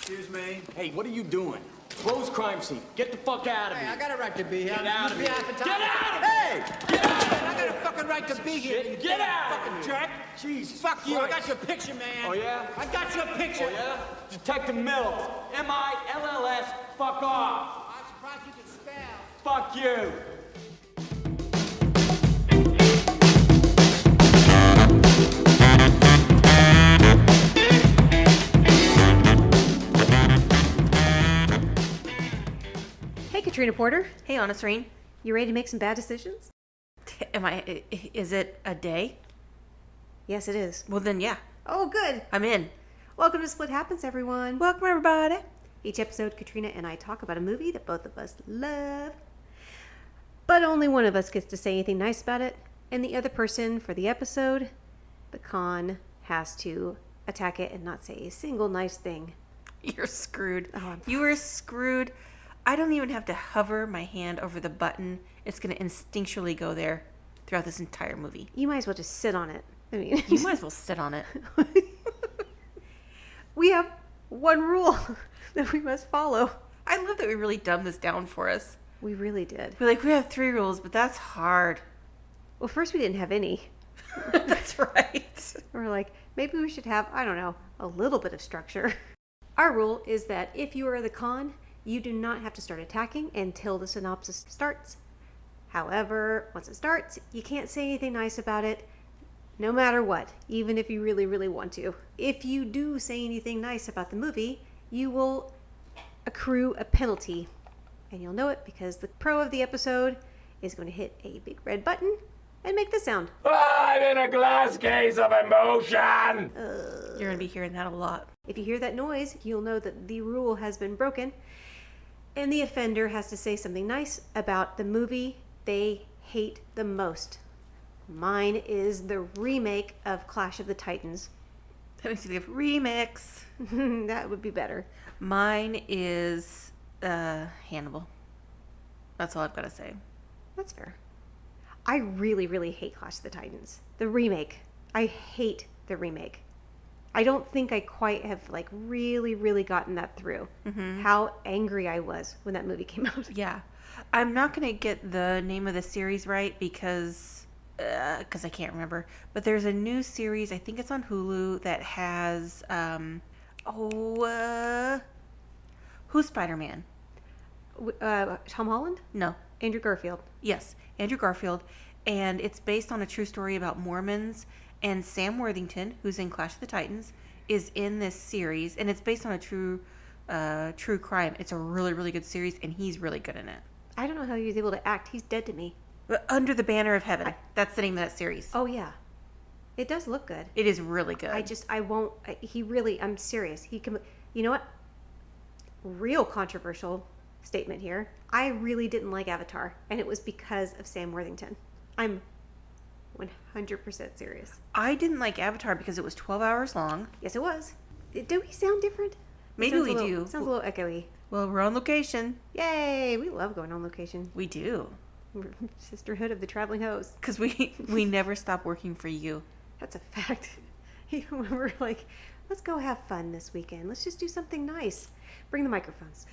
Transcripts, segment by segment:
Excuse me? Hey, what are you doing? Close crime scene. Get the fuck out of here. Hey, I got a right to be here. Get out of here. Get out of Hey! Get out of here. I got a fucking right to be here. Shit, get out of fucking here. jerk. Jesus Fuck you. I Christ. got your picture, man. Oh, yeah? I got your picture. Oh, yeah? Detective Mills. M-I-L-L-S. Fuck off. I'm surprised you can spell. Fuck you. Hey, Katrina Porter. Hey, Anna Se7en. You ready to make some bad decisions? Is it a day? Yes, it is. Well, then, yeah. Oh, good. I'm in. Welcome to Split Happens, everyone. Welcome, everybody. Each episode, Katrina and I talk about a movie that both of us love, but only one of us gets to say anything nice about it, and the other person for the episode, the con, has to attack it and not say a single nice thing. You're screwed. Oh, you are screwed. I don't even have to hover my hand over the button. It's going to instinctually go there throughout this entire movie. You might as well just sit on it. I mean, You might as well sit on it. We have one rule that we must follow. I love that we really dumbed this down for us. We really did. We're like, we have 3 rules, but that's hard. Well, first we didn't have any. That's right. We're like, maybe we should have, I don't know, a little bit of structure. Our rule is that if you are the con, you do not have to start attacking until the synopsis starts. However, once it starts, you can't say anything nice about it, no matter what, even if you really, really want to. If you do say anything nice about the movie, you will accrue a penalty. And you'll know it because the pro of the episode is going to hit a big red button and make this sound. I'm in a glass case of emotion. You're going to be hearing that a lot. If you hear that noise, you'll know that the rule has been broken, and the offender has to say something nice about the movie they hate the most. Mine is the remake of Clash of the Titans. That makes me think of remix. That would be better. Mine is Hannibal. That's all I've got to say. That's fair. I really, really hate Clash of the Titans. The remake. I hate the remake. I don't think I quite have really, really gotten that through. Mm-hmm. How angry I was when that movie came out. Yeah. I'm not going to get the name of the series right because I can't remember. But there's a new series, I think it's on Hulu, that has, who's Spider-Man? Tom Holland? No. Andrew Garfield. Yes, Andrew Garfield. And it's based on a true story about Mormons. And Sam Worthington, who's in Clash of the Titans, is in this series. And it's based on a true crime. It's a really, really good series, and he's really good in it. I don't know how he was able to act. He's dead to me. Under the Banner of Heaven. That's the name of that series. Oh, yeah. It does look good. It is really good. I'm serious. He can, you know what? Real controversial statement here. I really didn't like Avatar, and it was because of Sam Worthington. I'm 100% serious. I didn't like Avatar because it was 12 hours long. Yes, it was. Do we sound different? Maybe we do. Sounds a little echoey. Well, we're on location. Yay! We love going on location. We do. We're Sisterhood of the Traveling Hose. Because we never stop working for you. That's a fact. Even when we're like, let's go have fun this weekend. Let's just do something nice. Bring the microphones.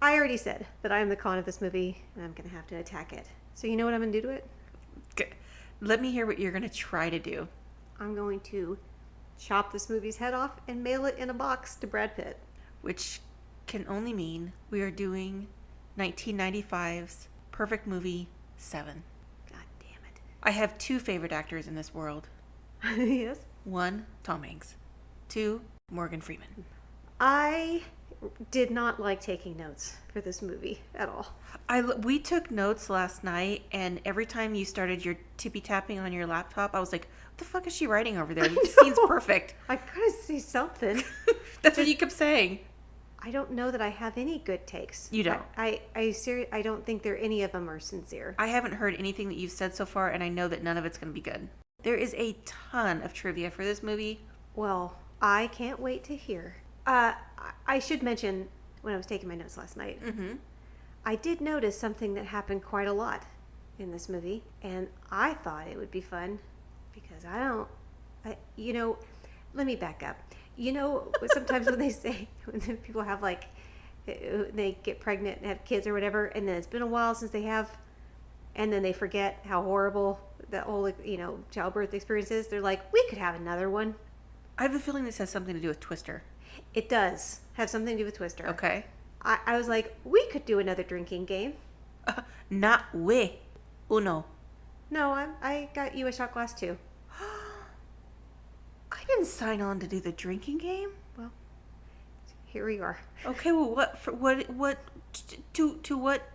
I already said that I am the con of this movie, and I'm going to have to attack it. So you know what I'm going to do to it? Good. Let me hear what you're going to try to do. I'm going to chop this movie's head off and mail it in a box to Brad Pitt. Which can only mean we are doing 1995's perfect movie, 7. God damn it. I have 2 favorite actors in this world. Yes? 1, Tom Hanks. 2, Morgan Freeman. I did not like taking notes for this movie at all. We took notes last night, and every time you started your tippy tapping on your laptop, I was like, what the fuck is she writing over there? This scene's perfect. I gotta see something. That's what you kept saying. I don't know that I have any good takes. You don't? I don't think any of them are sincere. I haven't heard anything that you've said so far, and I know that none of it's going to be good. There is a ton of trivia for this movie. Well, I can't wait to hear. I should mention, when I was taking my notes last night, I did notice something that happened quite a lot in this movie, and I thought it would be fun because let me back up. You know, sometimes when they say, when people have like, they get pregnant and have kids or whatever, and then it's been a while since they have, and then they forget how horrible the whole, childbirth experience is. They're like, we could have another one. I have a feeling this has something to do with Twister. It does have something to do with Twister. Okay. I was like, we could do another drinking game. Not we. Uno. No, I got you a shot glass too. I didn't sign on to do the drinking game. Well, here we are. Okay, well, what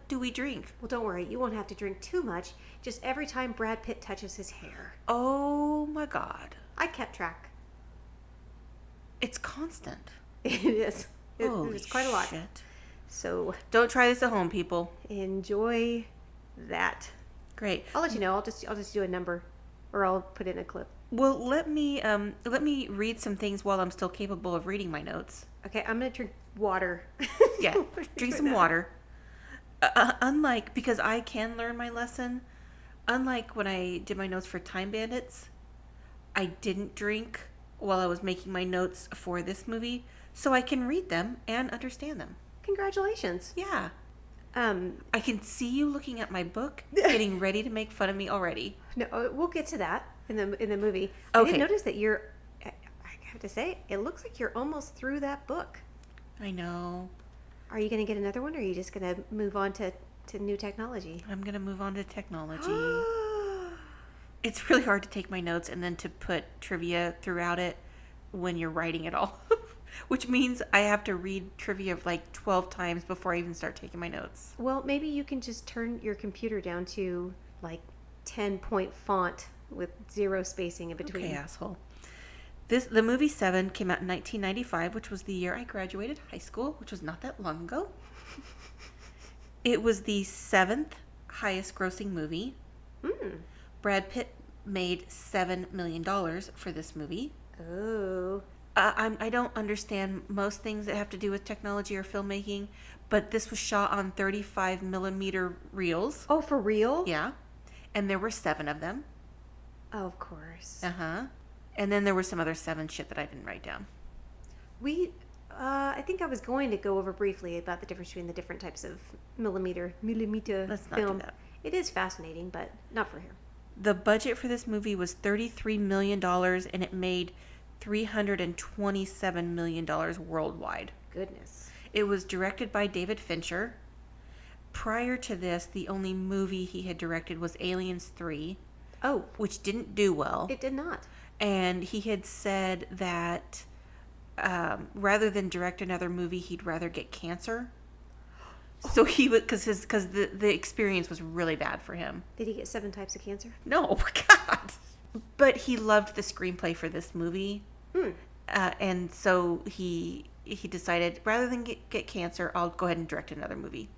do we drink? Well, don't worry. You won't have to drink too much. Just every time Brad Pitt touches his hair. Oh my God. I kept track. It's constant. It is. Holy It's quite a lot. shit. So Don't try this at home, people. enjoy that. Great. I'll let you know. I'll just do a number, or I'll put in a clip. Well, let me read some things while I'm still capable of reading my notes. Okay, I'm gonna drink water. Yeah, drink some water. Unlike, because I can learn my lesson, unlike when I did my notes for Time Bandits, I didn't drink while I was making my notes for this movie, so I can read them and understand them. Congratulations. Yeah. I can see you looking at my book, getting ready to make fun of me already. No, we'll get to that in the movie. Okay. I did notice that you're. I have to say, it looks like you're almost through that book. I know. Are you gonna get another one, or are you just gonna move on to new technology? I'm going to move on to technology. It's really hard to take my notes and then to put trivia throughout it when you're writing it all. Which means I have to read trivia like 12 times before I even start taking my notes. Well, maybe you can just turn your computer down to like 10-point font with 0 spacing in between. Okay, asshole. The movie Se7en came out in 1995, which was the year I graduated high school, which was not that long ago. It was the 7th highest grossing movie. Brad Pitt made $7 million for this movie. Oh. I don't understand most things that have to do with technology or filmmaking, but this was shot on 35 millimeter reels. Oh, for real? Yeah. And there were 7 of them. Oh, of course. Uh-huh. And then there was some other 7 shit that I didn't write down. I think I was going to go over briefly about the difference between the different types of millimeter Let's not film. do that. It is fascinating, but not for here. The budget for this movie was $33 million, and it made $327 million worldwide. Goodness. It was directed by David Fincher. Prior to this, the only movie he had directed was Aliens 3, Oh, which didn't do well. it did not. And he had said that rather than direct another movie, he'd rather get cancer. So he would, because the experience was really bad for him. Did he get 7 types of cancer? No, God. But he loved the screenplay for this movie, and so he decided rather than get cancer, I'll go ahead and direct another movie,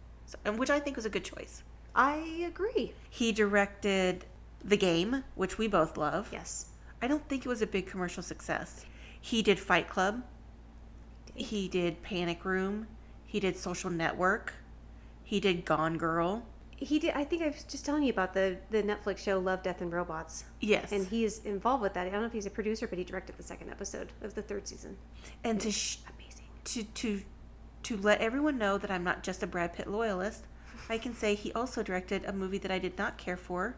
which I think was a good choice. I agree. He directed The Game, which we both love. Yes. I don't think it was a big commercial success. He did Fight Club. He did Panic Room. He did Social Network. He did Gone Girl. He did. I think I was just telling you about the Netflix show Love, Death, and Robots. Yes. And he is involved with that. I don't know if he's a producer, but he directed the 2nd episode of the 3rd season. And Amazing. to let everyone know that I'm not just a Brad Pitt loyalist, I can say he also directed a movie that I did not care for,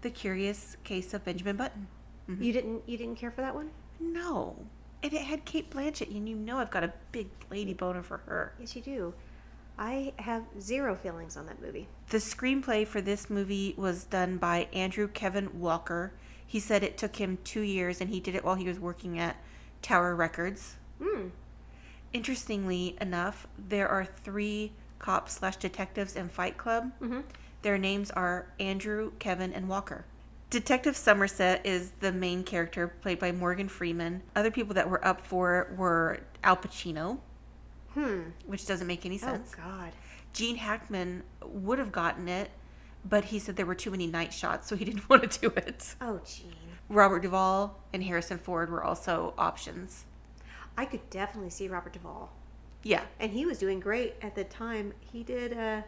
The Curious Case of Benjamin Button. Mm-hmm. You didn't care for that one? No. And it had Cate Blanchett, and you know I've got a big lady boner for her. Yes, you do. I have 0 feelings on that movie. The screenplay for this movie was done by Andrew Kevin Walker. He said it took him 2 years, and he did it while he was working at Tower Records. Interestingly enough, there are 3 cops/detectives in Fight Club. Mm-hmm. Their names are Andrew, Kevin, and Walker. Detective Somerset is the main character, played by Morgan Freeman. Other people that were up for it were Al Pacino, which doesn't make any sense. Oh, God. Gene Hackman would have gotten it, but he said there were too many night shots, so he didn't want to do it. Oh, Gene. Robert Duvall and Harrison Ford were also options. I could definitely see Robert Duvall. Yeah. And he was doing great at the time. He did, wasn't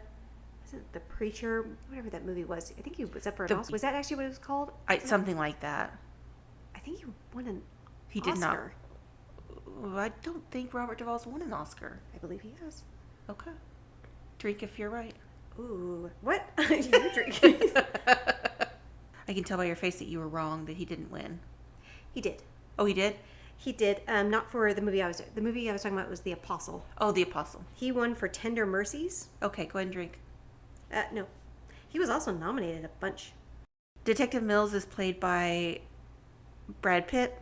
it The Preacher? Whatever that movie was. I think he was up for an Oscar. Was that actually what it was called? Something like that. I think he won an He Oscar. did not. I don't think Robert Duvall's won an Oscar. I believe he has. Okay. Drink if you're right. Ooh, what? You drinking? I can tell by your face that you were wrong, that he didn't win. He did. Oh, he did? He did. Not for the movie the movie I was talking about was The Apostle. Oh, The Apostle. He won for Tender Mercies. Okay, go ahead and drink. No. He was also nominated a bunch. Detective Mills is played by Brad Pitt.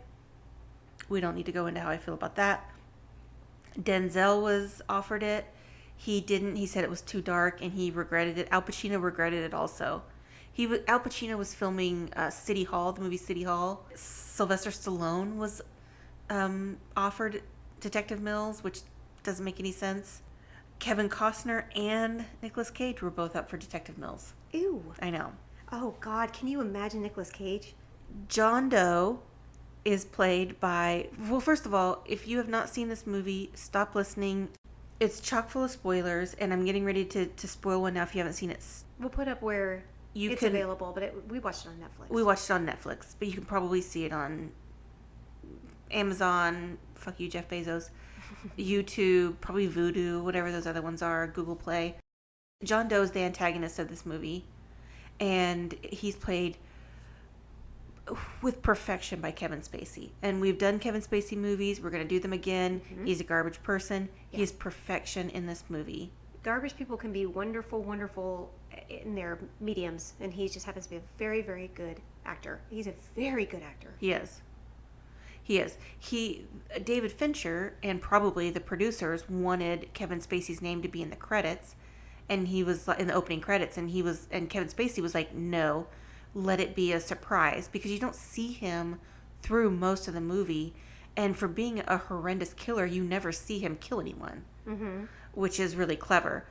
We don't need to go into how I feel about that. Denzel was offered it. He didn't. He said it was too dark, and he regretted it. Al Pacino regretted it also. Al Pacino was filming City Hall, the movie City Hall. Sylvester Stallone was offered Detective Mills, which doesn't make any sense. Kevin Costner and Nicolas Cage were both up for Detective Mills. Ew. I know. Oh, God. Can you imagine Nicolas Cage? John Doe is played by... Well, first of all, if you have not seen this movie, stop listening. It's chock full of spoilers, and I'm getting ready to spoil one now if you haven't seen it. We'll put up where it's available, but we watched it on Netflix. We watched it on Netflix, but you can probably see it on Amazon, fuck you, Jeff Bezos, YouTube, probably Vudu, whatever those other ones are, Google Play. John Doe is the antagonist of this movie, and he's played with perfection by Kevin Spacey. And we've done Kevin Spacey movies. We're going to do them again. Mm-hmm. He's a garbage person. Yeah. He is perfection in this movie. Garbage people can be wonderful, wonderful in their mediums, and he just happens to be a very, very good actor. He's a very good actor. He is. David Fincher and probably the producers wanted Kevin Spacey's name to be in the credits, and he was in the opening credits, and Kevin Spacey was like, no, let it be a surprise, because you don't see him through most of the movie, and for being a horrendous killer, you never see him kill anyone, mm-hmm. which is really clever.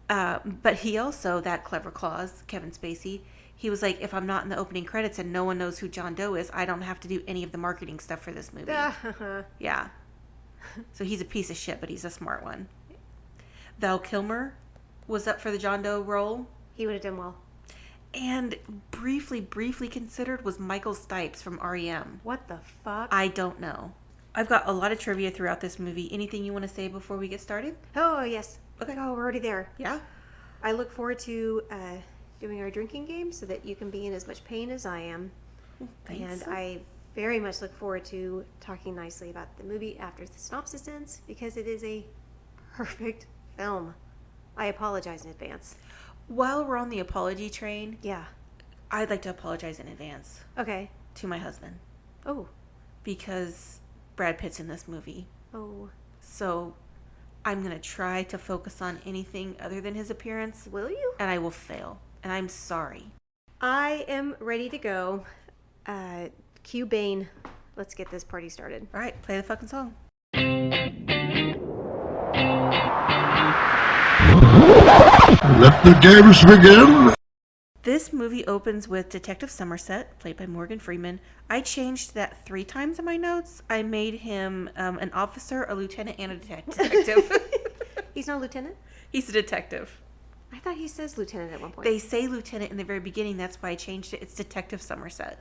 But he also, that clever clause, Kevin Spacey, he was like, if I'm not in the opening credits and no one knows who John Doe is, I don't have to do any of the marketing stuff for this movie. Yeah. So he's a piece of shit, but he's a smart one. Val Kilmer was up for the John Doe role. He would have done well. And briefly considered was Michael Stipes from REM. What the fuck? I don't know. I've got a lot of trivia throughout this movie. Anything you want to say before we get started? Oh, yes. Okay. Oh, we're already there. Yeah. I look forward to doing our drinking game so that you can be in as much pain as I am. Thanks. And I very much look forward to talking nicely about the movie after the synopsis ends, because it is a perfect film. I apologize in advance. While we're on the apology train, yeah, I'd like to apologize in advance. Okay. To my husband. Oh. Because Brad Pitt's in this movie. Oh. So I'm going to try to focus on anything other than his appearance. Will you? And I will fail. And I'm sorry. I am ready to go. Cue Bane. Let's get this party started. All right, play the fucking song. Let the games begin. This movie opens with Detective Somerset, played by Morgan Freeman. I changed that 3 times in my notes. I made him an officer, a lieutenant, and a detective. He's not a lieutenant? He's a detective. I thought he says lieutenant at one point. They say lieutenant in the very beginning. That's why I changed it. It's Detective Somerset.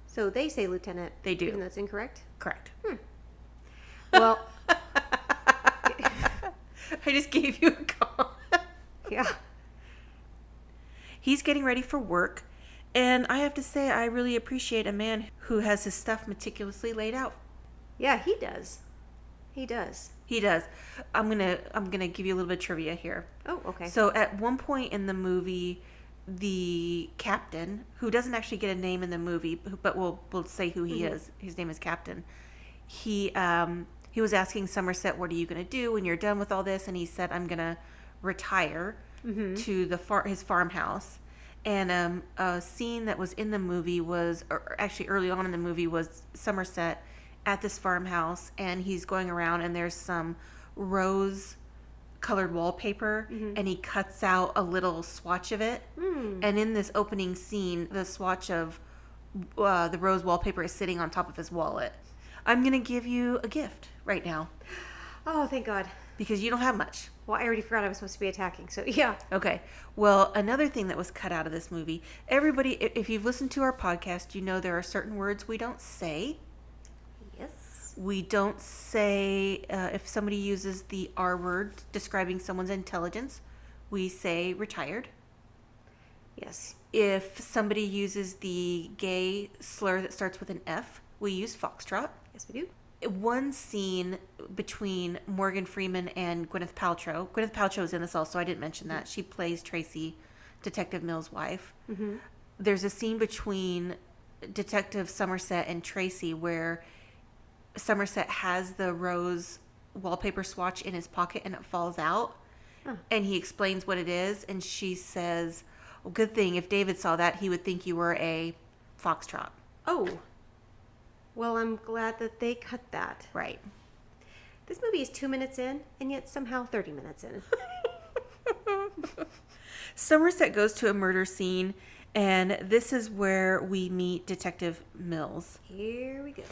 So they say lieutenant. They do. Even though it's incorrect? Correct. Well. I just gave you a call. Yeah. He's getting ready for work, and I have to say I really appreciate a man who has his stuff meticulously laid out. Yeah, he does. He does. I'm gonna give you a little bit of trivia here. Oh, okay. So at one point in the movie, the captain, who doesn't actually get a name in the movie, but we'll say who he is. His name is Captain. He was asking Somerset, "What are you gonna do when you're done with all this?" And he said, "I'm gonna retire to his farmhouse." And a scene that was in the movie was, or actually early on in the movie, was Somerset at this farmhouse, and he's going around, and there's some rose colored wallpaper, and he cuts out a little swatch of it, and in this opening scene, the swatch of the rose wallpaper is sitting on top of his wallet. I'm gonna give you a gift right now. Oh, thank God. Because you don't have much. Well, I already forgot I was supposed to be attacking, so yeah. Okay. Well, another thing that was cut out of this movie, everybody, if you've listened to our podcast, you know there are certain words we don't say. Yes. We don't say, if somebody uses the R word describing someone's intelligence, we say retired. Yes. If somebody uses the gay slur that starts with an F, we use foxtrot. Yes, we do. One scene between Morgan Freeman and Gwyneth Paltrow. Gwyneth Paltrow is in this also. I didn't mention that. She plays Tracy, Detective Mills' wife. Mm-hmm. There's a scene between Detective Somerset and Tracy where Somerset has the rose wallpaper swatch in his pocket and it falls out. Huh. And he explains what it is. And she says, well, good thing. If David saw that, he would think you were a foxtrot. Oh. Well, I'm glad that they cut that. Right. This movie is 2 minutes in, and yet somehow 30 minutes in. Somerset goes to a murder scene, and this is where we meet Detective Mills. Here we go.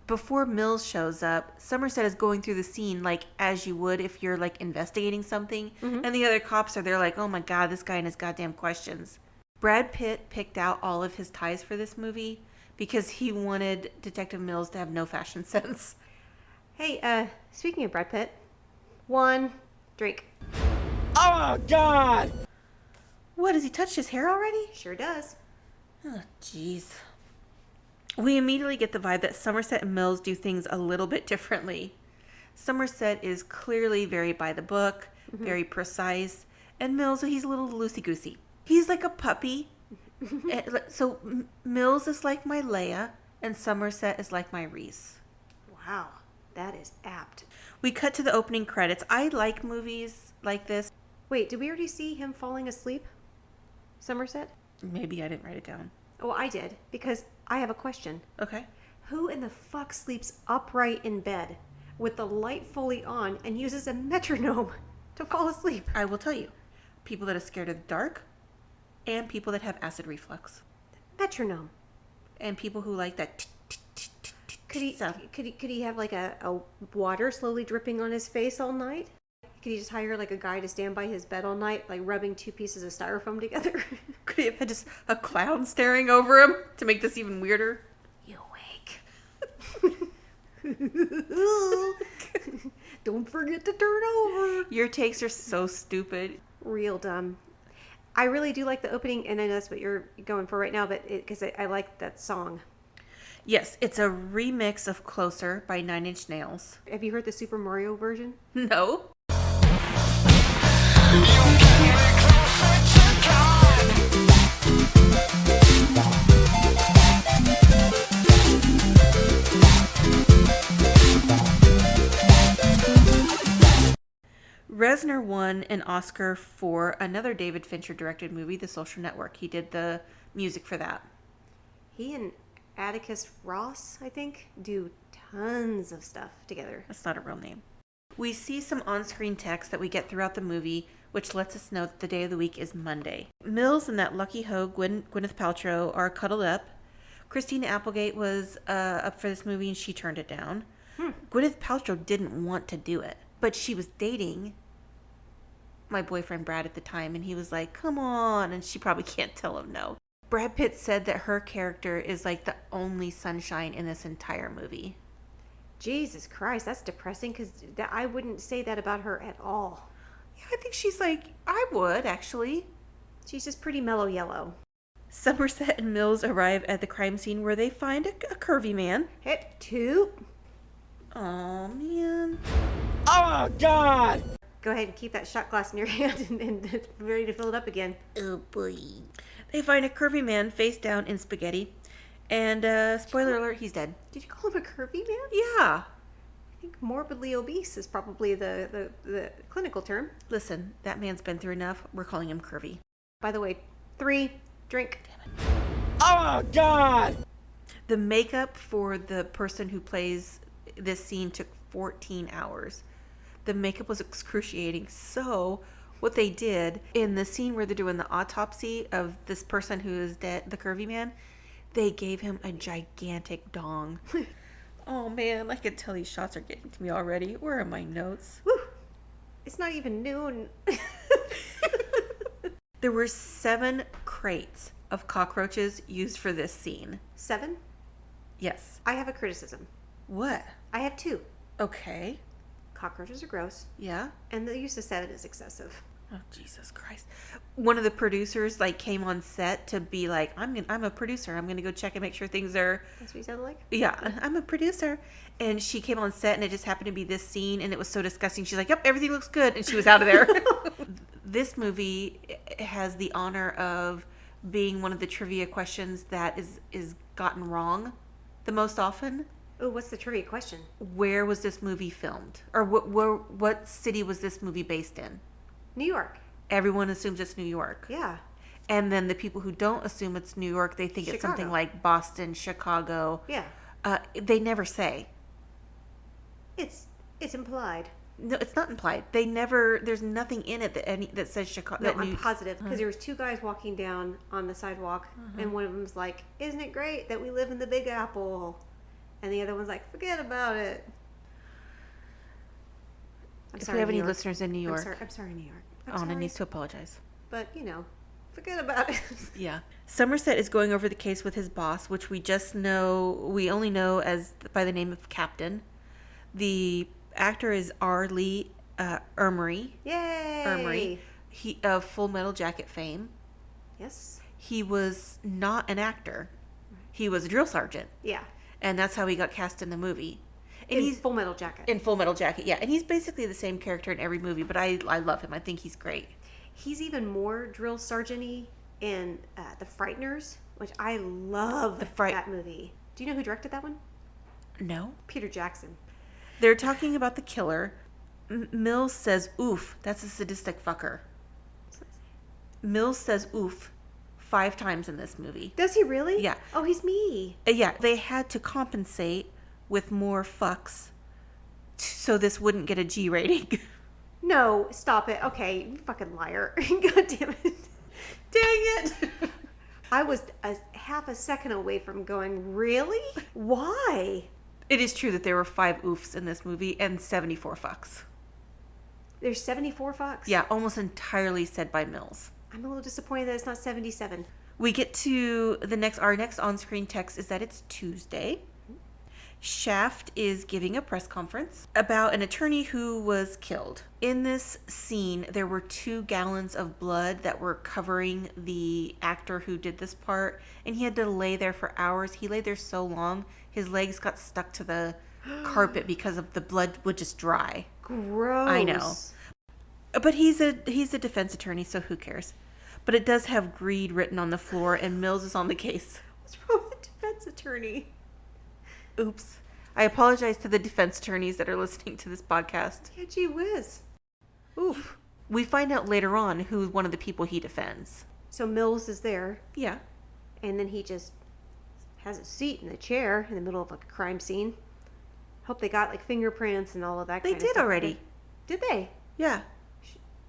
Before Mills shows up, Somerset is going through the scene like as you would if you're like investigating something, and the other cops are there like, oh my god, this guy and his goddamn questions. Brad Pitt picked out all of his ties for this movie because he wanted Detective Mills to have no fashion sense. Hey, speaking of Brad Pitt, one drink. Oh, God! What, has he touched his hair already? Sure does. Oh, jeez. We immediately get the vibe that Somerset and Mills do things a little bit differently. Somerset is clearly very by the book, very precise, and Mills, he's a little loosey-goosey. He's like a puppy. So Mills is like my Leia, and Somerset is like my Reese. Wow, that is apt. We cut to the opening credits. I like movies like this. Wait, did we already see him falling asleep? Somerset? Maybe I didn't write it down. Oh, I did, because I have a question. Okay. Who in the fuck sleeps upright in bed with the light fully on and uses a metronome to fall asleep? I will tell you. People that are scared of the dark, and people that have acid reflux. Metronome. And people who like that Could he sound. could he have like a water slowly dripping on his face all night? Could he just hire like a guy to stand by his bed all night, like rubbing two pieces of styrofoam together? Could he have had just a clown staring over him to make this even weirder? You awake. Don't forget to turn over. Your takes are so stupid. Real dumb. I really do like the opening, and I know that's what you're going for right now, but because I like that song. Yes, it's a remix of Closer by 9 Inch Nails. Have you heard the Super Mario version? No. Reznor won an Oscar for another David Fincher directed movie, The Social Network. He did the music for that. He and Atticus Ross, I think, do tons of stuff together. That's not a real name. We see some on-screen text that we get throughout the movie, which lets us know that the day of the week is Monday. Mills and that lucky hoe, Gwyneth Paltrow, are cuddled up. Christina Applegate was up for this movie and she turned it down. Gwyneth Paltrow didn't want to do it, but she was dating my boyfriend Brad at the time, and he was like, come on, and she probably can't tell him no. Brad Pitt said that her character is like the only sunshine in this entire movie. Jesus Christ, that's depressing, because I wouldn't say that about her at all. Yeah, I think she's like, I would, actually. She's just pretty mellow yellow. Somerset and Mills arrive at the crime scene where they find a curvy man. Hit two. Aw, man. Oh, God! Go ahead and keep that shot glass in your hand and ready to fill it up again. Oh, boy. They find a curvy man face down in spaghetti. And, spoiler alert, he's dead. Did you call him a curvy man? Yeah. I think morbidly obese is probably the clinical term. Listen, that man's been through enough. We're calling him curvy. By the way, 3, drink. Damn it. Oh, God! The makeup for the person who plays this scene took 14 hours. The makeup was excruciating. So what they did in the scene where they're doing the autopsy of this person who is dead, the curvy man, they gave him a gigantic dong. Oh man, I can tell these shots are getting to me already. Where are my notes? Woo! It's not even noon. There were 7 crates of cockroaches used for this scene. 7? Yes. I have a criticism. What? I have two. Okay. Cockroaches are gross, Yeah. and the use of Se7en is excessive. Oh, Jesus Christ. One of the producers, like, came on set to be like, I'm a producer. I'm going to go check and make sure things are... That's what you sound like? Yeah, I'm a producer. And she came on set, and it just happened to be this scene, and it was so disgusting. She's like, yep, everything looks good. And she was out of there. This movie has the honor of being one of the trivia questions that is gotten wrong the most often. Oh, what's the trivia question? Where was this movie filmed? Or what city was this movie based in? New York. Everyone assumes it's New York. Yeah. And then the people who don't assume it's New York, they think it's something Chicago. like Boston, Chicago. Yeah. They never say. It's implied. No, it's not implied. They never. There's nothing in it that says Chicago. No, I'm positive because there was two guys walking down on the sidewalk, and one of them was like, "Isn't it great that we live in the Big Apple?" And the other one's like, "Forget about it." If we have any listeners in New York, I'm sorry, New York. Anna needs to apologize. But forget about it. Yeah. Somerset is going over the case with his boss, which we only know as by the name of Captain. The actor is R. Lee Ermey. Yay! Ermey. He of Full Metal Jacket fame. Yes. He was not an actor. He was a drill sergeant. Yeah. And that's how he got cast in the movie. And He's Full Metal Jacket. In Full Metal Jacket, yeah. And he's basically the same character in every movie, but I love him. I think he's great. He's even more drill sergeant-y in The Frighteners, which I love that movie. Do you know who directed that one? No. Peter Jackson. They're talking about the killer. Mills says, oof, that's a sadistic fucker. Mills says oof 5 times in this movie. Does he really? Yeah. Oh, he's me. Yeah, they had to compensate with more fucks so this wouldn't get a G rating. No, stop it. Okay, you fucking liar. God damn it. Dang it. I was half a second away from going, really? Why? It is true that there were 5 oofs in this movie and 74 fucks. There's 74 fucks? Yeah, almost entirely said by Mills. I'm a little disappointed that it's not 77. We get to our next on-screen text is that it's Tuesday. Shaft is giving a press conference about an attorney who was killed. In this scene, there were 2 gallons of blood that were covering the actor who did this part, and he had to lay there for hours. He lay there so long, his legs got stuck to the carpet because of the blood would just dry. Gross. I know. But he's a defense attorney, so who cares? But it does have greed written on the floor, and Mills is on the case. What's wrong with the defense attorney? Oops. I apologize to the defense attorneys that are listening to this podcast. Yeah, gee whiz. Oof. We find out later on who's one of the people he defends. So Mills is there, Yeah. and then he just has a seat in the chair in the middle of like a crime scene. Hope they got like fingerprints and all of that They kind of stuff. did already. Did they? Yeah.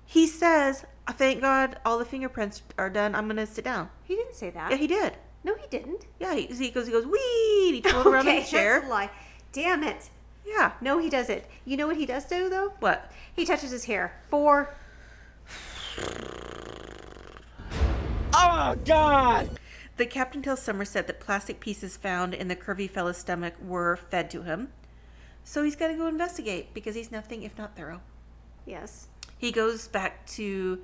He says, thank God all the fingerprints are done. I'm going to sit down. He didn't say that. Yeah, he did. No, he didn't. Yeah, he goes, wee! He twirled around in the chair. That's a lie. Damn it. Yeah. No, he doesn't. You know what he does do, though? What? He touches his hair. 4. Oh, God! The captain tells Somerset that plastic pieces found in the curvy fella's stomach were fed to him. So he's got to go investigate because he's nothing if not thorough. Yes. He goes back to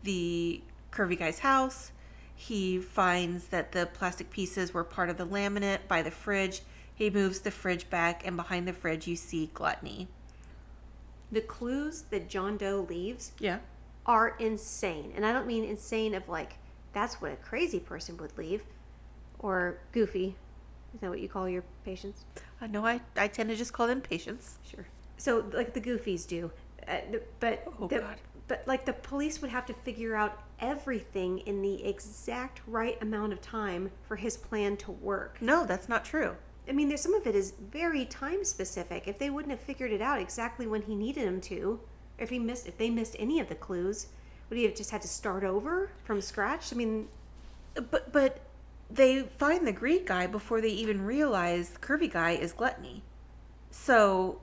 the curvy guy's house. He finds that the plastic pieces were part of the laminate by the fridge. He moves the fridge back, and behind the fridge you see gluttony. The clues that John Doe leaves Yeah. are insane. And I don't mean insane of like, that's what a crazy person would leave. Or goofy. Is that what you call your patients? No, I tend to just call them patients. Sure. So like the goofies do. But God. But like the police would have to figure out everything in the exact right amount of time for his plan to work. No, that's not true. I mean, there's some of it is very time specific. If they wouldn't have figured it out exactly when he needed him to, if they missed any of the clues, would he have just had to start over from scratch? I mean, But they find the Greek guy before they even realize the curvy guy is gluttony. So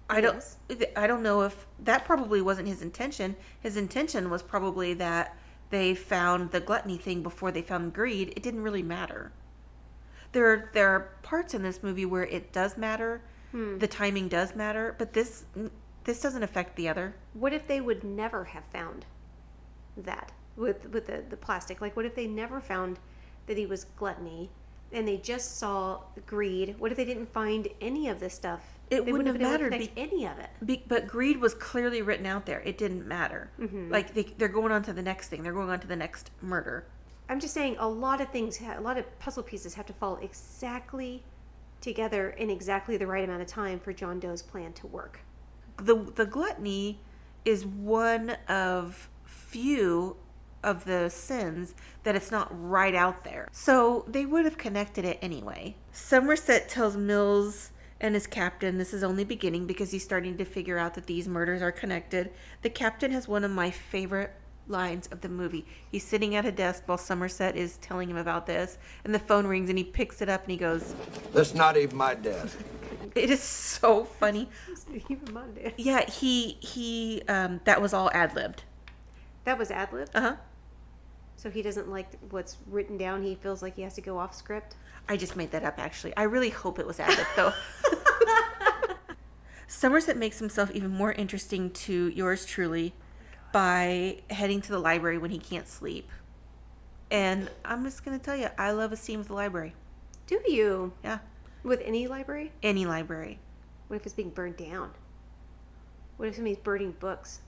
I don't know if that probably wasn't his intention. His intention was probably that they found the gluttony thing before they found greed. It didn't really matter. There are parts in this movie where it does matter, the timing does matter, but this doesn't affect the other. What if they would never have found that with the plastic? Like, what if they never found that he was gluttony and they just saw greed? What if they didn't find any of this stuff? It They wouldn't have been able to mattered. connect any of it. But greed was clearly written out there. It didn't matter. Like, they're going on to the next thing. They're going on to the next murder. I'm just saying, a lot of things, a lot of puzzle pieces have to fall exactly together in exactly the right amount of time for John Doe's plan to work. The gluttony is one of few of the sins that it's not right out there. So they would have connected it anyway. Somerset tells Mills and his captain this is only beginning because he's starting to figure out that these murders are connected. The captain has one of my favorite lines of the movie. He's sitting at a desk while Somerset is telling him about this, and the phone rings and he picks it up and he goes, That's not even my desk. it is so funny. Even Monday. Yeah, he that was all ad-libbed. That was ad-libbed? Uh-huh. So he doesn't like what's written down. He feels like he has to go off script. I just made that up, actually. I really hope it was ad-libbed, though. Somerset makes himself even more interesting to yours truly by heading to the library when he can't sleep. And I'm just going to tell you, I love a scene with the library. Do you? Yeah. With any library? Any library. What if it's being burned down? What if somebody's burning books?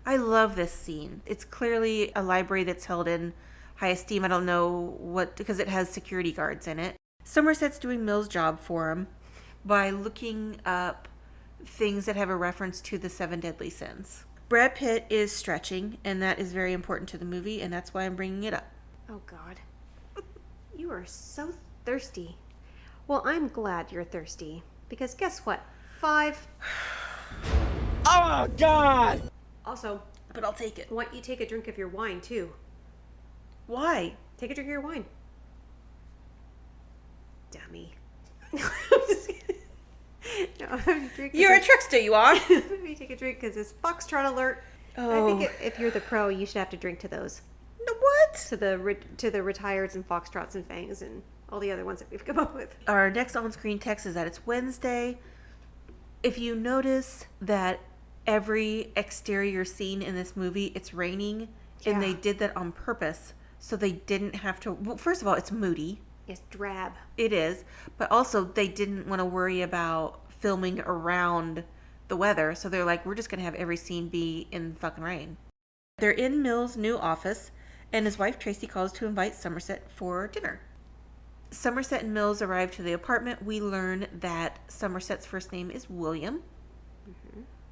I love this scene. It's clearly a library that's held in high esteem. I don't know what, because it has security guards in it. Somerset's doing Mill's job for him by looking up things that have a reference to the 7 deadly sins. Brad Pitt is stretching, and that is very important to the movie, and that's why I'm bringing it up. Oh, God. You are so thirsty. Well, I'm glad you're thirsty, because guess what? 5. Oh, God! Also, But I'll take it. why don't you take a drink of your wine, too? Why? Take a drink of your wine. Dummy. No, I'm drinking. You're a trickster, you are. Let me take a drink because it's Foxtrot alert. Oh. I think if you're the pro, you should have to drink to those. What? To the retireds and Foxtrots and Fangs and all the other ones that we've come up with. Our next on-screen text is that it's Wednesday. If you notice that every exterior scene in this movie, it's raining, and they Yeah. did that on purpose, so they didn't have to... Well, first of all, it's moody. It's drab. It is. But also, they didn't want to worry about filming around the weather, so they're like, we're just going to have every scene be in fucking rain. They're in Mill's new office, and his wife Tracy calls to invite Somerset for dinner. Somerset and Mills arrive to the apartment. We learn that Somerset's first name is William,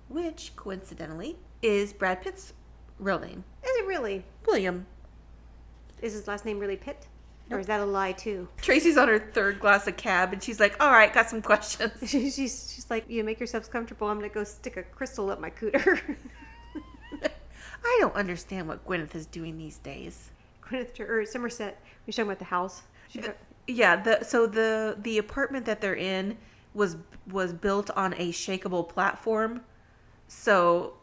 which, coincidentally, is Brad Pitt's real name. Is it really? William. Is his last name really Pitt? Or is that a lie, too? Tracy's on her 3rd glass of cab, and she's like, all right, got some questions. She's like, you make yourselves comfortable. I'm going to go stick a crystal up my cooter. I don't understand what Gwyneth is doing these days. Gwyneth or Somerset. We're talking about the house. Yeah, the apartment that they're in was built on a shakeable platform. So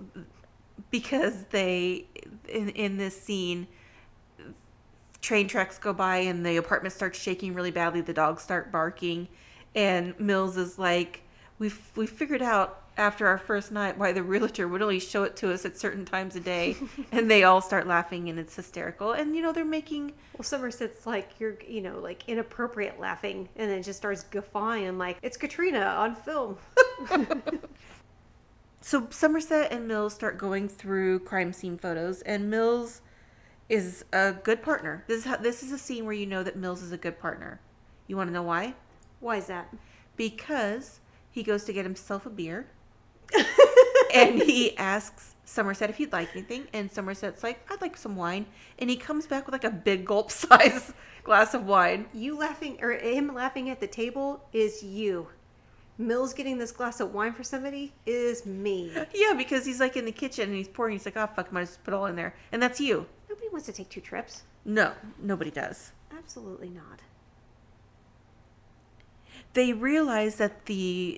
because they in this scene, train tracks go by and the apartment starts shaking really badly, the dogs start barking, and Mills is like, we figured out after our first night why the realtor would only show it to us at certain times a day. And they all start laughing, and it's hysterical. And they're making... Well, Somerset's like, you're, like inappropriate laughing, and then just starts guffawing. I'm like, it's Katrina on film. So Somerset and Mills start going through crime scene photos, and Mills is a good partner. This is a scene where you know that Mills is a good partner. You want to know why? Why is that? Because he goes to get himself a beer, and he asks Somerset if he'd like anything, and Somerset's like, I'd like some wine, and he comes back with like a big gulp size glass of wine. You laughing, or him laughing at the table is you. Mills getting this glass of wine for somebody is me. Yeah, because he's like in the kitchen and he's pouring. He's like, oh, fuck, might just put it all in there. And that's you. Nobody wants to take 2 trips. No, nobody does. Absolutely not. They realize that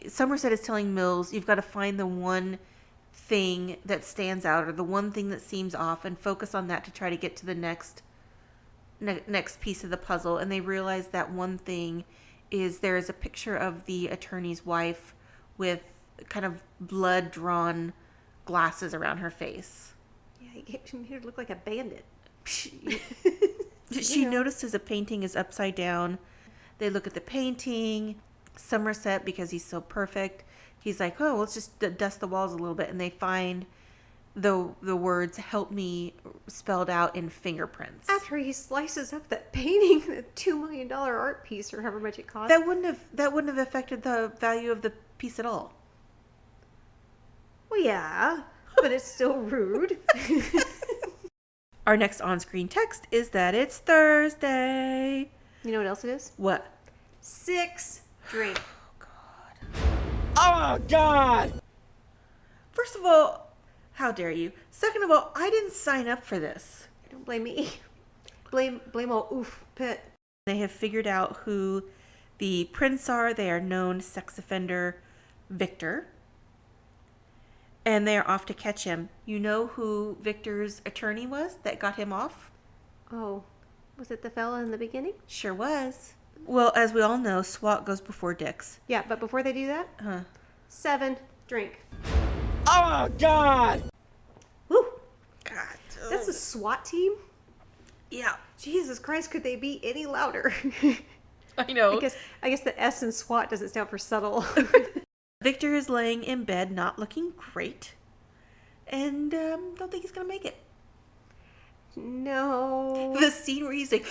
Somerset is telling Mills, you've got to find the one thing that stands out or the one thing that seems off and focus on that to try to get to the next piece of the puzzle. And they realize that one thing is there is a picture of the attorney's wife with kind of blood-drawn glasses around her face. Yeah, he made her look like a bandit. She notices a painting is upside down. They look at the painting. Somerset, because he's so perfect, he's like, oh, let's just dust the walls a little bit. And they find the words "help me" spelled out in fingerprints. After he slices up that painting, the $2 million art piece, or however much it cost. That wouldn't have affected the value of the piece at all. Well, yeah, but it's still rude. Our next on-screen text is that it's Thursday. You know what else it is? What? 6 drink. Oh, God! First of all, how dare you? Second of all, I didn't sign up for this. Don't blame me. Blame old Pitt. They have figured out who the prints are. They are known sex offender Victor. And they are off to catch him. You know who Victor's attorney was that got him off? Oh, was it the fella in the beginning? Sure was. Well, as we all know, SWAT goes before dicks. Yeah, but before they do that, 7 drink. Oh, God! Woo! God. That's a SWAT team? Yeah. Jesus Christ, could they be any louder? I know. I guess the S in SWAT doesn't stand for subtle. Victor is laying in bed, not looking great. And don't think he's going to make it. No. The scene where he's like,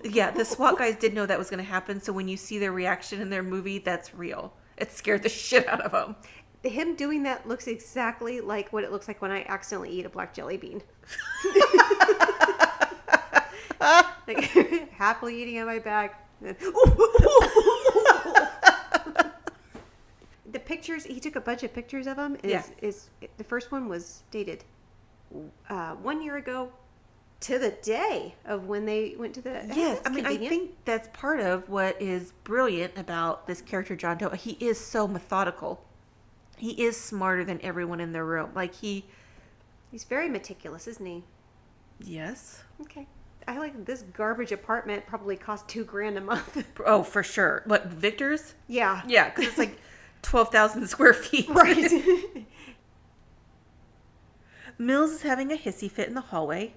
yeah, the SWAT guys did know that was going to happen. So when you see their reaction in their movie, that's real. It scared the shit out of them. Him doing that looks exactly like what it looks like when I accidentally eat a black jelly bean. Like, happily eating out of my bag. And then, the pictures, he took a bunch of pictures of them. Is the first one was dated 1 year ago to the day of when they went to the... Yes, I mean, I think that's part of what is brilliant about this character, John Doe. He is so methodical. He is smarter than everyone in the room. Like, he's very meticulous, isn't he? Yes. Okay. I like this garbage apartment probably cost $2,000 a month. Oh, for sure. What, Victor's? Yeah. Yeah, because it's like 12,000 square feet. Right. Mills is having a hissy fit in the hallway.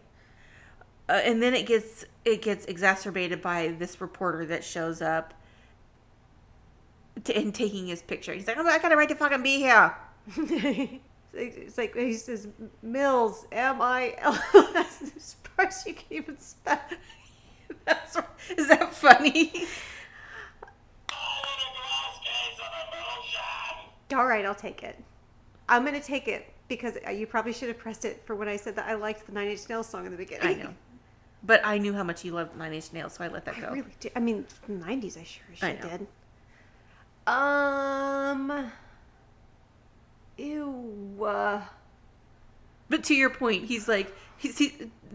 And then it gets exacerbated by this reporter that shows up and taking his picture. He's like, oh, I got a right to fucking be here. It's like he says, Mills, M-I-L-S. I'm surprised you can even spell. Is that funny? All right, I'll take it. I'm going to take it because you probably should have pressed it for when I said that I liked the 9 Inch Nails song in the beginning. I know. But I knew how much you loved 9 Inch Nails, so I let that go. I really did. I mean, the 90s I sure as shit know. did. Ew. But to your point, he's like,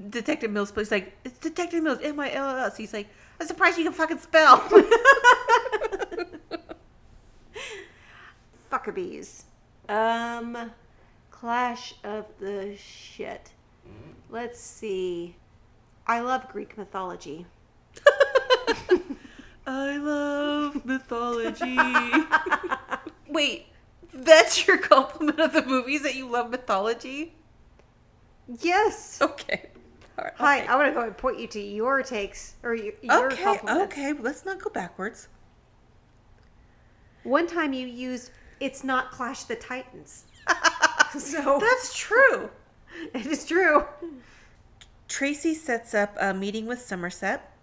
Detective Mills, but he's like, it's Detective Mills, M-I-L-L-S. He's like, I'm surprised you can fucking spell. Fuckabees. Clash of the shit. Let's see. I love Greek mythology. I love mythology. Wait, that's your compliment of the movies, that you love mythology? Yes. Okay. All right, Hi, okay. I want to go and point you to your takes or your compliments. Okay, let's not go backwards. One time you used "It's not Clash the Titans," so That's true. it is true. Tracy sets up a meeting with Somerset,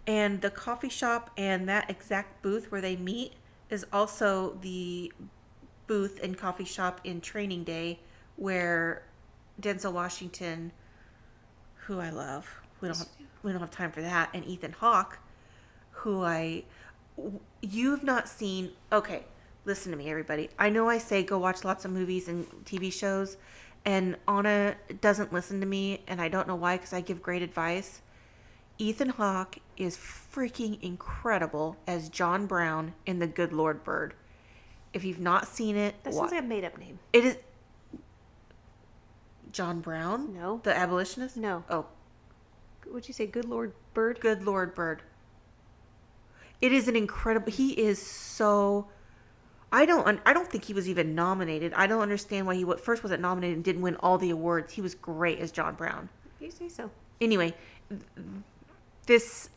and the coffee shop and that exact booth where they meet is also the booth and coffee shop in Training Day where Denzel Washington, who I love, we don't have time for that, and Ethan Hawke, who you've not seen. Okay, listen to me, everybody. I know I say go watch lots of movies and TV shows, and Anna doesn't listen to me, and I don't know why, because I give great advice. Ethan Hawke is freaking incredible as John Brown in The Good Lord Bird. If you've not seen it, That sounds like a made-up name. it is John Brown? No. The abolitionist? No. Oh, What'd you say? Good Lord Bird? Good Lord Bird. It is an incredible... He is so... I don't think he was even nominated. I don't understand why he first wasn't nominated and didn't win all the awards. He was great as John Brown. You say so. Anyway, this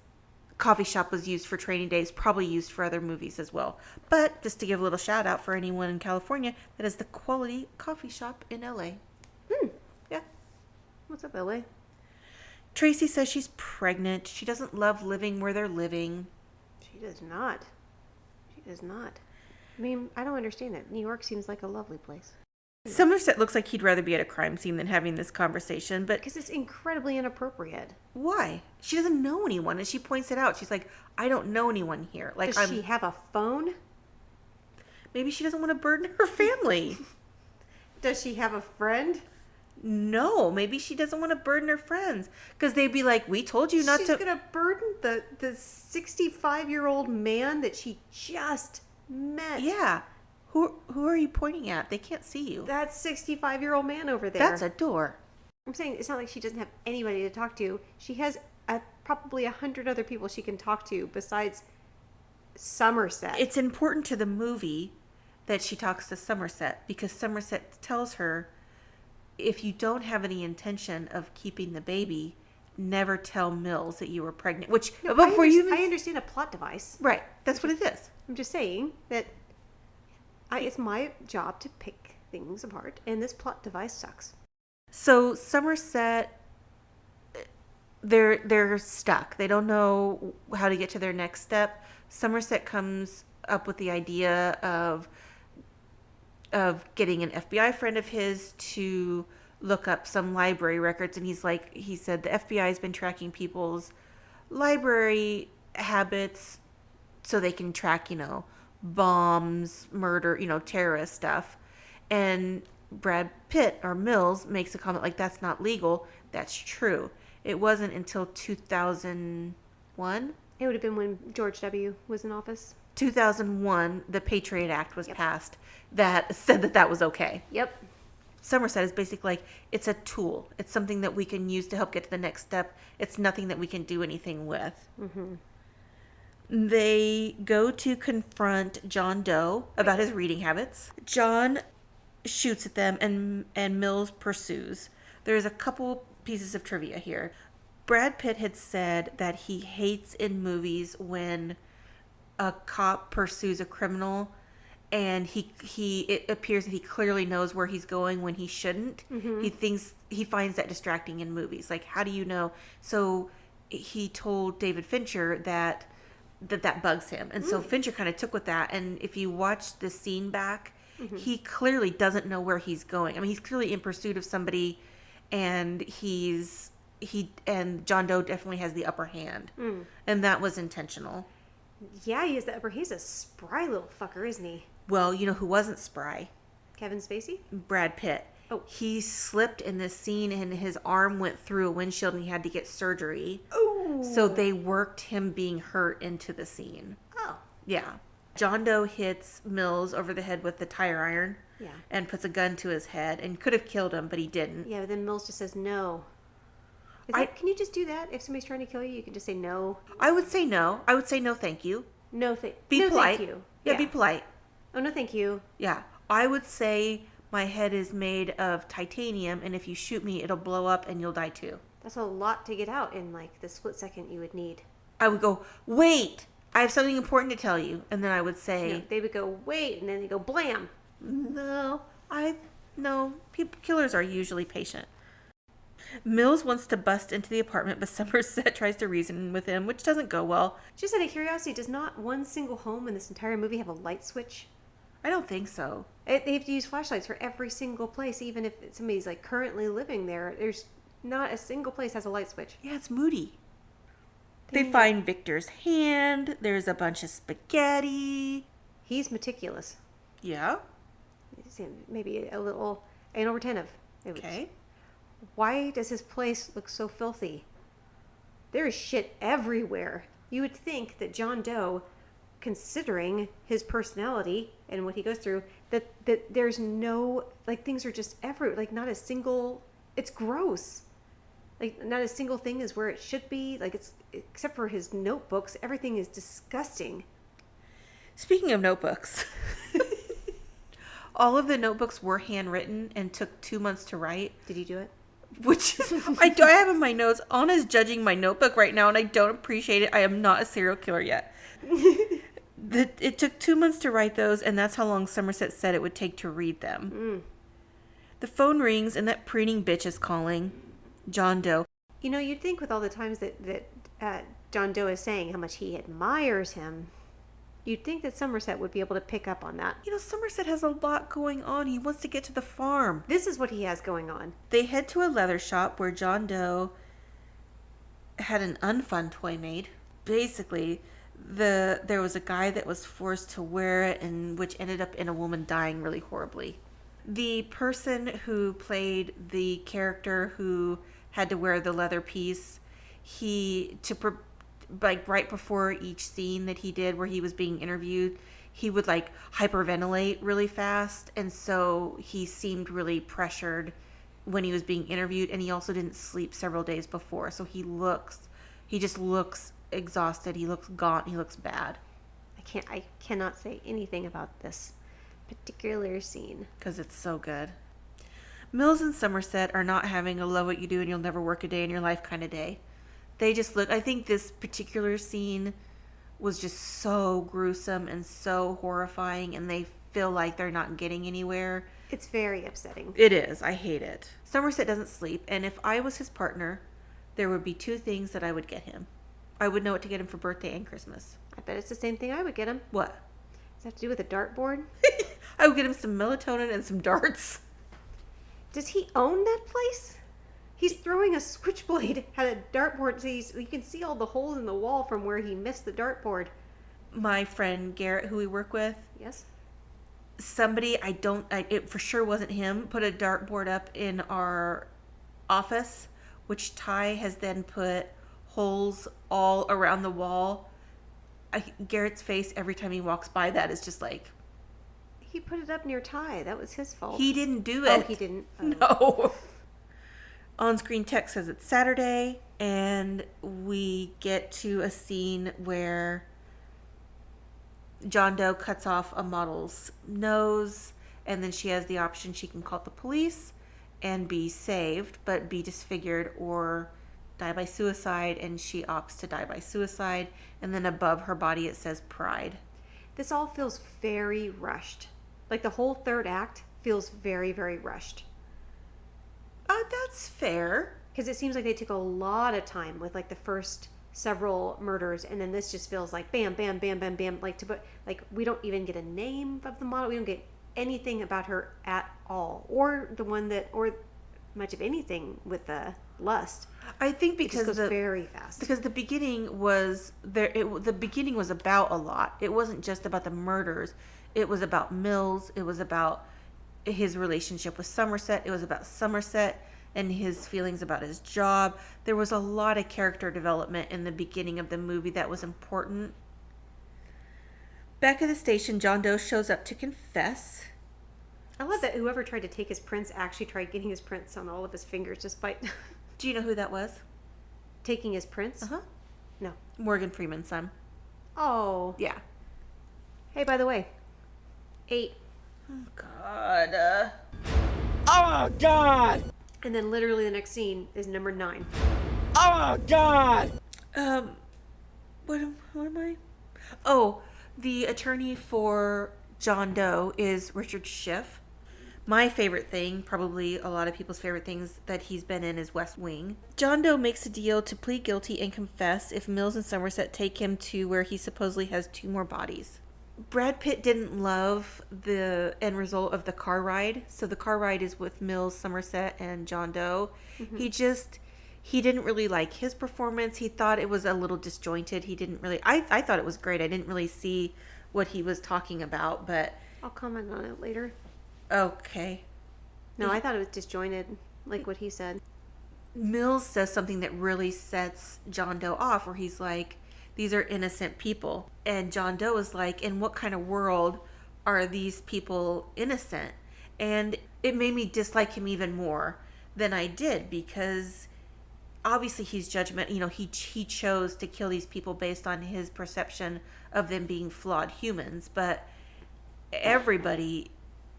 coffee shop was used for Training Days, probably used for other movies as well. But just to give a little shout out for anyone in California, that is the Quality Coffee Shop in LA. Yeah. What's up, LA? Tracy says she's pregnant. She doesn't love living where they're living. She does not. She does not. I mean, I don't understand it. New York seems like a lovely place. Somerset looks like he'd rather be at a crime scene than having this conversation, but... Because it's incredibly inappropriate. Why? She doesn't know anyone, and she points it out. She's like, I don't know anyone here. Like, Does she have a phone? Maybe she doesn't want to burden her family. Does she have a friend? No, maybe she doesn't want to burden her friends. Because they'd be like, we told you not to... She's going to burden the 65-year-old man that she just met. Yeah. Who are you pointing at? They can't see you. That 65-year-old man over there. That's a door. I'm saying it's not like she doesn't have anybody to talk to. She has probably 100 other people she can talk to besides Somerset. It's important to the movie that she talks to Somerset because Somerset tells her, if you don't have any intention of keeping the baby, never tell Mills that you were pregnant. Which, no, before I understand a plot device. Right. That's what it is. I'm just saying that it's my job to pick things apart, and this plot device sucks. So Somerset, they're stuck. They don't know how to get to their next step. Somerset comes up with the idea of getting an FBI friend of his to look up some library records, and he said the FBI has been tracking people's library habits so they can track, bombs, murder, terrorist stuff. And Brad Pitt or Mills makes a comment like, that's not legal. That's true. It wasn't until 2001. It would have been when George W. was in office. 2001, the Patriot Act was passed that said that was okay. Yep. Somerset is basically like, it's a tool. It's something that we can use to help get to the next step. It's nothing that we can do anything with. Mm-hmm. They go to confront John Doe about his reading habits. John shoots at them and Mills pursues. There's a couple pieces of trivia here. Brad Pitt had said that he hates in movies when a cop pursues a criminal and it appears that he clearly knows where he's going when he shouldn't. Mm-hmm. He finds that distracting in movies. Like, how do you know? So he told David Fincher that bugs him. And so Fincher kind of took with that. And if you watch the scene back, mm-hmm. he clearly doesn't know where he's going. I mean, he's clearly in pursuit of somebody, and and John Doe definitely has the upper hand. Mm. And that was intentional. Yeah, he has the upper. He's a spry little fucker, isn't he? Well, you know who wasn't spry? Kevin Spacey? Brad Pitt. Oh. He slipped in this scene and his arm went through a windshield and he had to get surgery. Oh. So they worked him being hurt into the scene. Oh. Yeah. John Doe hits Mills over the head with the tire iron. Yeah. And puts a gun to his head and could have killed him, but he didn't. Yeah, but then Mills just says no. Can you just do that? If somebody's trying to kill you, you can just say no. I would say no. I would say no, thank you. Be polite. Thank you. Yeah, be polite. Oh, no, thank you. Yeah. I would say my head is made of titanium, and if you shoot me, it'll blow up and you'll die too. That's a lot to get out in, like, the split second you would need. I would go, wait, I have something important to tell you. And then I would say... No, they would go, wait, and then they go, blam. No, killers are usually patient. Mills wants to bust into the apartment, but Somerset tries to reason with him, which doesn't go well. Just out of curiosity, does not one single home in this entire movie have a light switch? I don't think so. They have to use flashlights for every single place, even if somebody's like currently living there. There's not a single place has a light switch. Yeah, it's moody. They find Victor's hand. There's a bunch of spaghetti. He's meticulous. Yeah. Maybe a little anal retentive. Okay. Why does his place look so filthy? There is shit everywhere. You would think that John Doe, considering his personality and what he goes through, that there's no, like, things are just everywhere. Like, not a single, it's gross. Like, not a single thing is where it should be. Like, it's, except for his notebooks, everything is disgusting. Speaking of notebooks, All of the notebooks were handwritten and took 2 months to write. Did you do it? Which is, I have in my notes, Anna's judging my notebook right now, and I don't appreciate it. I am not a serial killer yet. It took 2 months to write those, and that's how long Somerset said it would take to read them. The phone rings, and that preening bitch is calling. John Doe. You know, you'd think with all the times that John Doe is saying how much he admires him, you'd think that Somerset would be able to pick up on that. You know, Somerset has a lot going on. He wants to get to the farm. This is what he has going on. They head to a leather shop where John Doe had an unfun toy made. Basically, there was a guy that was forced to wear it, and which ended up in a woman dying really horribly. The person who played the character who had to wear the leather piece, right before each scene that he did where he was being interviewed, he would like hyperventilate really fast, and so he seemed really pressured when he was being interviewed, and he also didn't sleep several days before, so he just looks exhausted, he looks gaunt, he looks bad. I cannot say anything about this particular scene because it's so good. Mills and Somerset are not having a love what you do and you'll never work a day in your life kind of day. They just look, I think this particular scene was just so gruesome and so horrifying, and they feel like they're not getting anywhere. It's very upsetting. It is. I hate it. Somerset doesn't sleep, and if I was his partner, there would be 2 things that I would get him. I would know what to get him for birthday and Christmas. I bet it's the same thing I would get him. What? Does it have to do with a dartboard? I would get him some melatonin and some darts. Does he own that place? He's throwing a switchblade at a dartboard. So you can see all the holes in the wall from where he missed the dartboard. My friend Garrett, who we work with, Yes. somebody, it for sure wasn't him, put a dartboard up in our office, which Ty has then put holes all around the wall. Garrett's face every time he walks by that is just like... He put it up near Ty. That was his fault. He didn't do it. Oh, he didn't? Oh. No. On-screen text says it's Saturday, and we get to a scene where John Doe cuts off a model's nose, and then she has the option she can call the police and be saved, but be disfigured or die by suicide, and she opts to die by suicide, and then above her body it says Pride. This all feels very rushed. Like the whole third act feels very, very rushed. That's fair. Because it seems like they took a lot of time with like the first several murders, and then this just feels like bam, bam, bam, bam, bam. Like we don't even get a name of the model. We don't get anything about her at all, or much of anything with the lust. I think because it just goes very fast. Because the beginning was there. The beginning was about a lot. It wasn't just about the murders. It was about Mills. It was about his relationship with Somerset. It was about Somerset and his feelings about his job. There was a lot of character development in the beginning of the movie that was important. Back at the station, John Doe shows up to confess. I love that whoever tried to take his prints actually tried getting his prints on all of his fingers, despite Do you know who that was? taking his prints. No. Morgan Freeman's son. Oh. Yeah. Hey, by the way, 8. Oh, God. Oh, God! And then literally the next scene is number 9. Oh, God! What am I? Oh, the attorney for John Doe is Richard Schiff. My favorite thing, probably a lot of people's favorite things that he's been in, is West Wing. John Doe makes a deal to plead guilty and confess if Mills and Somerset take him to where he supposedly has 2 more bodies. Brad Pitt didn't love the end result of the car ride. So the car ride is with Mills, Somerset, and John Doe. Mm-hmm. He didn't really like his performance. He thought it was a little disjointed. He didn't really... I thought it was great. I didn't really see what he was talking about, but... I'll comment on it later. Okay. No, I thought it was disjointed, like what he said. Mills says something that really sets John Doe off, where he's like, these are innocent people. And John Doe is like, in what kind of world are these people innocent? And it made me dislike him even more than I did, because obviously he's judgment. You know, he chose to kill these people based on his perception of them being flawed humans, but everybody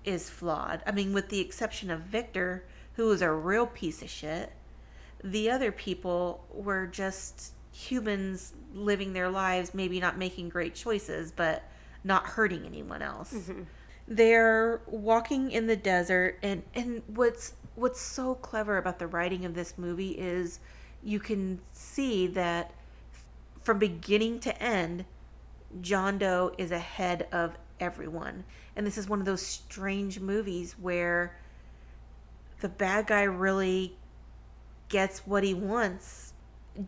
is flawed. I mean, with the exception of Victor, who was a real piece of shit, the other people were just humans living their lives, maybe not making great choices, but not hurting anyone else. Mm-hmm. They're walking in the desert, and what's so clever about the writing of this movie is you can see that from beginning to end, John Doe is ahead of everyone. And this is one of those strange movies where the bad guy really gets what he wants.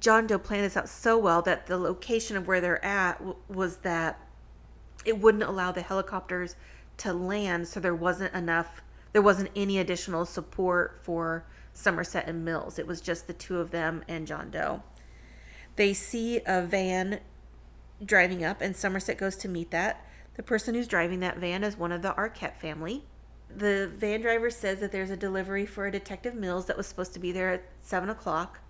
John Doe planned this out so well that the location of where they're at was that it wouldn't allow the helicopters to land, so there wasn't any additional support for Somerset and Mills. It was just the two of them and John Doe. They see a van driving up, and Somerset goes to meet that. The person who's driving that van is one of the Arquette family. The van driver says that there's a delivery for a Detective Mills that was supposed to be there at 7 o'clock.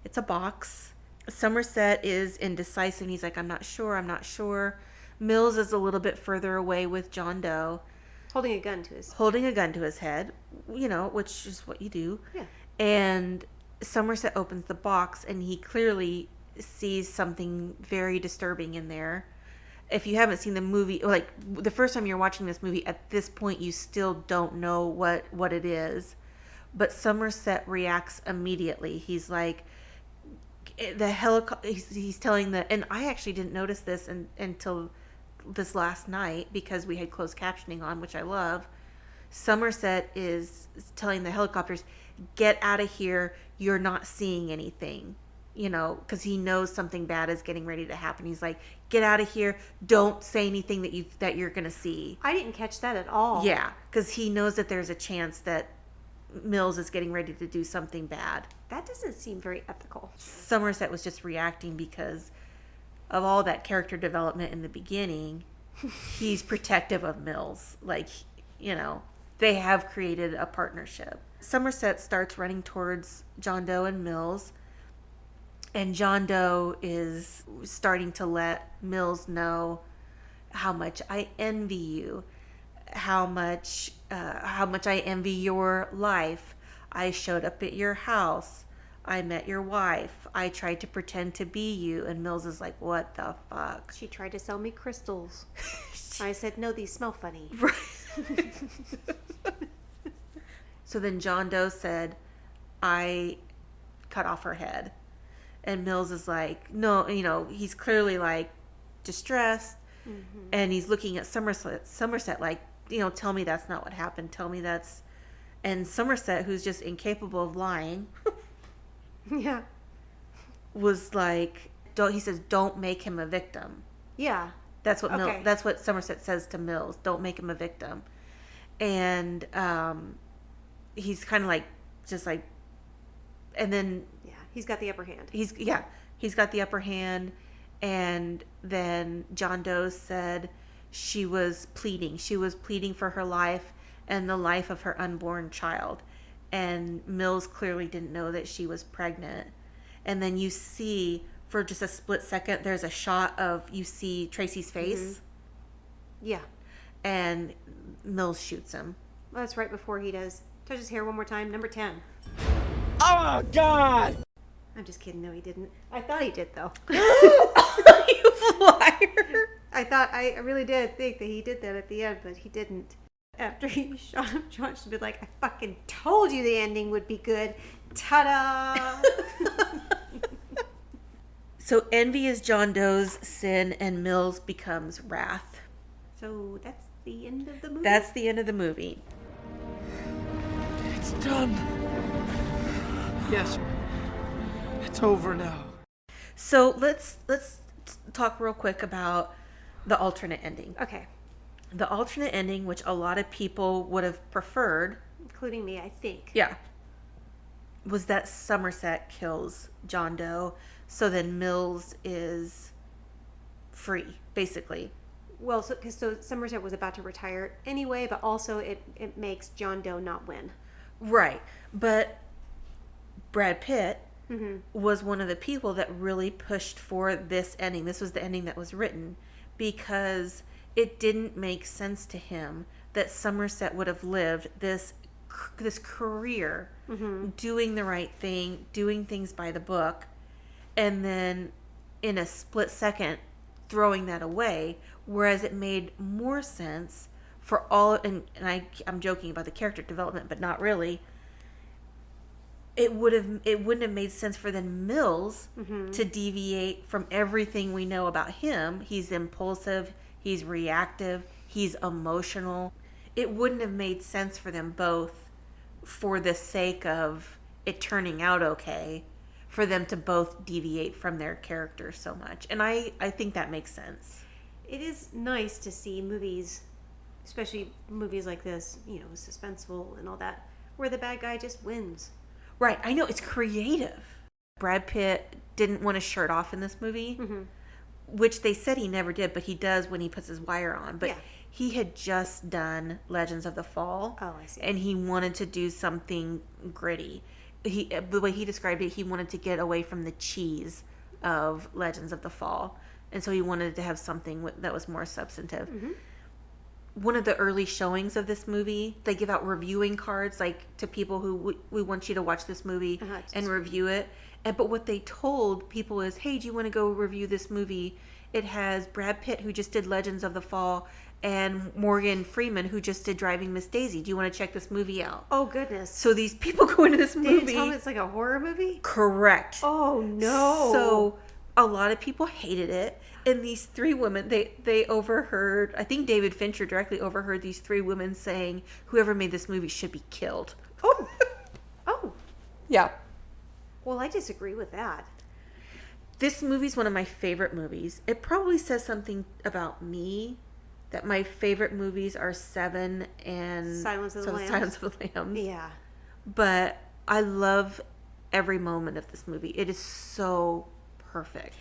It's a box. Somerset is indecisive, and he's like, I'm not sure. Mills is a little bit further away with John Doe. Holding a gun to his head, which is what you do. Yeah. And Somerset opens the box, and he clearly sees something very disturbing in there. If you haven't seen the movie, like the first time you're watching this movie, at this point you still don't know what it is. But Somerset reacts immediately. He's like, the helicopter, he's telling and I actually didn't notice this until this last night because we had closed captioning on, which I love. Somerset is telling the helicopters, get out of here. You're not seeing anything, because he knows something bad is getting ready to happen. He's like, get out of here. Don't say anything that you're going to see. I didn't catch that at all. Yeah. Because he knows that there's a chance that Mills is getting ready to do something bad. That doesn't seem very ethical. Somerset was just reacting because of all that character development in the beginning. He's protective of Mills. Like, they have created a partnership. Somerset starts running towards John Doe and Mills. And John Doe is starting to let Mills know how much I envy you, how much I envy your life. I showed up at your house. I met your wife. I tried to pretend to be you. And Mills is like, what the fuck? She tried to sell me crystals. I said, no, these smell funny. Right. So then John Doe said, I cut off her head. And Mills is like, no, he's clearly like distressed. Mm-hmm. And he's looking at Somerset like, tell me that's not what happened. Tell me that's... And Somerset, who's just incapable of lying... Yeah. Was like, he says, don't make him a victim. Yeah. That's what Somerset says to Mills. Don't make him a victim. And he's kind of like, just like, and then... Yeah, he's got the upper hand. He's got the upper hand. And then John Doe said she was pleading. She was pleading for her life and the life of her unborn child. And Mills clearly didn't know that she was pregnant. And then you see, for just a split second, there's a shot of, you see Tracy's face. Mm-hmm. Yeah. And Mills shoots him. Well, that's right before he does. Touch his hair one more time. Number 10. Oh, God! I'm just kidding. No, he didn't. I thought he did, though. You liar. I really did think that he did that at the end, but he didn't. After he shot him, John should be like, I fucking told you the ending would be good. Ta-da! So envy is John Doe's sin, and Mills becomes wrath. So that's the end of the movie? That's the end of the movie. It's done. Yes. It's over now. So let's talk real quick about the alternate ending. Okay. The alternate ending, which a lot of people would have preferred, including me, I think. Yeah. Was that Somerset kills John Doe, so then Mills is free, basically. Well, so Somerset was about to retire anyway, but also it makes John Doe not win. Right. But Brad Pitt was one of the people that really pushed for this ending. This was the ending that was written because it didn't make sense to him that Somerset would have lived this career doing the right thing, doing things by the book, and then in a split second throwing that away, whereas it made more sense for all, and I'm joking about the character development, but not really. It wouldn't have made sense for then Mills to deviate from everything we know about him. He's impulsive, he's reactive, he's emotional. It wouldn't have made sense for them both, for the sake of it turning out okay, for them to both deviate from their characters so much. And I think that makes sense. It is nice to see movies, especially movies like this, suspenseful and all that, where the bad guy just wins. Right, I know, it's creative. Brad Pitt didn't want his shirt off in this movie, which they said he never did, but he does when he puts his wire on. But he had just done Legends of the Fall. Oh, I see. And he wanted to do something gritty. The way he described it, he wanted to get away from the cheese of Legends of the Fall. And so he wanted to have something that was more substantive. One of the early showings of this movie, they give out reviewing cards, like, to people who we want you to watch this movie and review it. But what they told people is, hey, do you want to go review this movie? It has Brad Pitt, who just did Legends of the Fall, and Morgan Freeman, who just did Driving Miss Daisy. Do you want to check this movie out? Oh, goodness. So these people go into this movie. Did you tell me it's like a horror movie? Correct. Oh, no. So a lot of people hated it. And these three women, they overheard, I think David Fincher directly overheard these three women saying, whoever made this movie should be killed. Oh. Oh. Yeah. Well, I disagree with that. This movie's one of my favorite movies. It probably says something about me, that my favorite movies are Se7en and Silence of the Lambs. Silence of the Lambs. Yeah. But I love every moment of this movie. It is so perfect.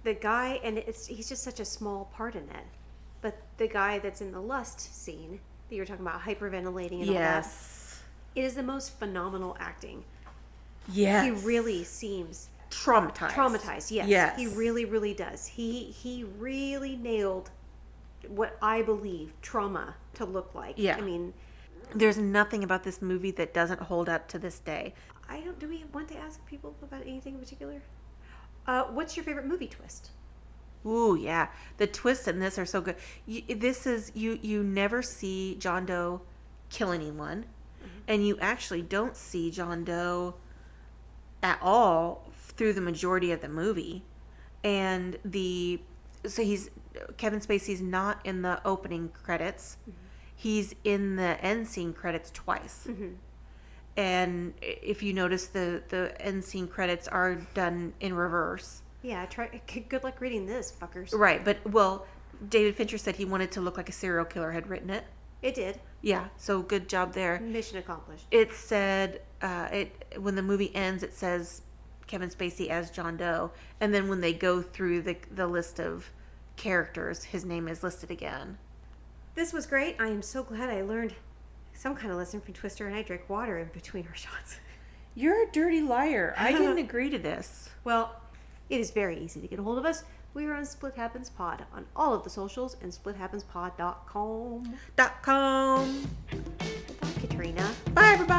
The guy, and he's just such a small part in it. But the guy that's in the lust scene that you were talking about, hyperventilating and all that, it is the most phenomenal acting. Yes. He really seems traumatized. Yes. He really, really does. He really nailed what I believe trauma to look like. Yeah. I mean, there's nothing about this movie that doesn't hold up to this day. do we want to ask people about anything in particular? What's your favorite movie twist? Ooh, yeah. The twists in this are so good. You never see John Doe kill anyone. And you actually don't see John Doe at all through the majority of the movie. And Kevin Spacey's not in the opening credits. He's in the end scene credits twice. And if you notice, the end scene credits are done in reverse. Yeah, good luck reading this, fuckers. Right, but, David Fincher said he wanted to look like a serial killer had written it. It did. Yeah, so good job there. Mission accomplished. It said, when the movie ends, it says Kevin Spacey as John Doe. And then when they go through the list of characters, his name is listed again. This was great. I am so glad I learned some kind of lesson from Twister, and I drank water in between our shots. You're a dirty liar. I didn't agree to this. Well, it is very easy to get a hold of us. We are on Split Happens Pod on all of the socials and splithappenspod.com. .com. Bye, Katrina. Bye, everybody.